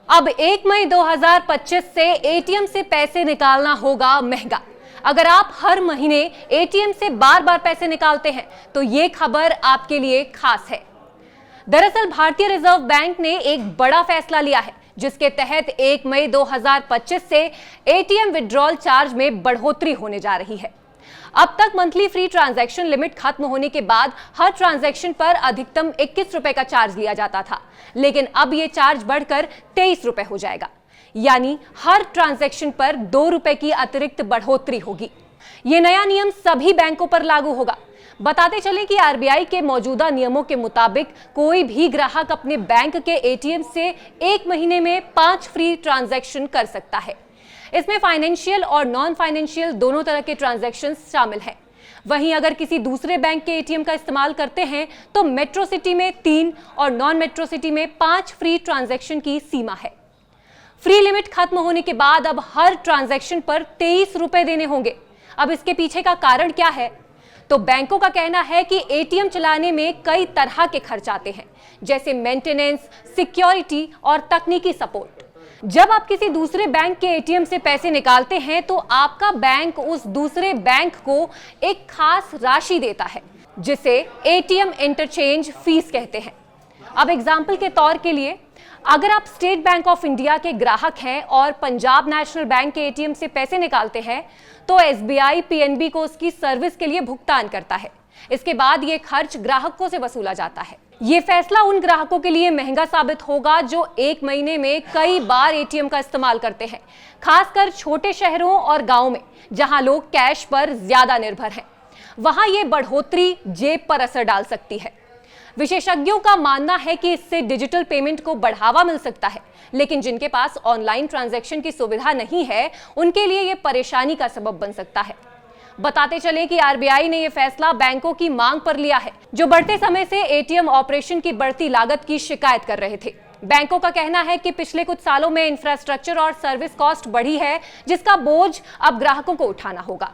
अब 1 मई 2025 से एटीएम से पैसे निकालना होगा महंगा। अगर आप हर महीने एटीएम से बार बार पैसे निकालते हैं तो ये खबर आपके लिए खास है। दरअसल भारतीय रिजर्व बैंक ने एक बड़ा फैसला लिया है, जिसके तहत 1 मई 2025 से एटीएम विड्रॉल चार्ज में बढ़ोतरी होने जा रही है। अब तक मंथली फ्री ट्रांजैक्शन लिमिट खत्म होने के बाद हर ट्रांजैक्शन पर अधिकतम 21 रुपए का चार्ज लिया जाता था, लेकिन अब यह चार्ज बढ़कर 23 रुपए हो जाएगा। यानी हर ट्रांजैक्शन पर 2 रुपए की अतिरिक्त बढ़ोतरी होगी। यह नया नियम सभी बैंकों पर लागू होगा। बताते चले कि आरबीआई के मौजूदा नियमों के मुताबिक कोई भी ग्राहक अपने बैंक के एटीएम से 1 महीने में 5 फ्री ट्रांजैक्शन कर सकता है। इसमें फाइनेंशियल और नॉन फाइनेंशियल दोनों तरह के ट्रांजैक्शंस शामिल हैं। वहीं अगर किसी दूसरे बैंक के एटीएम का इस्तेमाल करते हैं तो मेट्रो सिटी में 3 और नॉन मेट्रो सिटी में 5 फ्री ट्रांजैक्शन की सीमा है। फ्री लिमिट खत्म होने के बाद अब हर ट्रांजैक्शन पर 23 रुपए देने होंगे। अब इसके पीछे का कारण क्या है? तो बैंकों का कहना है कि एटीएम चलाने में कई तरह के खर्च आते हैं, जैसे मेंटेनेंस, सिक्योरिटी और तकनीकी सपोर्ट। जब आप किसी दूसरे बैंक के एटीएम से पैसे निकालते हैं तो आपका बैंक उस दूसरे बैंक को एक खास राशि देता है, जिसे एटीएम इंटरचेंज फीस कहते हैं। अब एग्जाम्पल के तौर के लिए, अगर आप स्टेट बैंक ऑफ इंडिया के ग्राहक हैं और पंजाब नेशनल बैंक के एटीएम से पैसे निकालते हैं तो एसबीआई पीएनबी को उसकी सर्विस के लिए भुगतान करता है। इसके बाद ये खर्च ग्राहकों से वसूला जाता है। ये फैसला उन ग्राहकों के लिए महंगा साबित होगा जो 1 महीने में कई बार एटीएम का इस्तेमाल करते हैं, खासकर छोटे शहरों और गांवों में जहां लोग कैश पर ज्यादा निर्भर हैं। वहां ये बढ़ोतरी जेब पर असर डाल सकती है। विशेषज्ञों का मानना है कि इससे डिजिटल पेमेंट को बढ़ावा मिल सकता है, लेकिन जिनके पास ऑनलाइन ट्रांजैक्शन की सुविधा नहीं है उनके लिए यह परेशानी का सबब बन सकता है। बताते चले कि आरबीआई ने यह फैसला बैंकों की मांग पर लिया है, जो बढ़ते समय से एटीएम ऑपरेशन की बढ़ती लागत की शिकायत कर रहे थे। बैंकों का कहना है कि पिछले कुछ सालों में इंफ्रास्ट्रक्चर और सर्विस कॉस्ट बढ़ी है, जिसका बोझ अब ग्राहकों को उठाना होगा।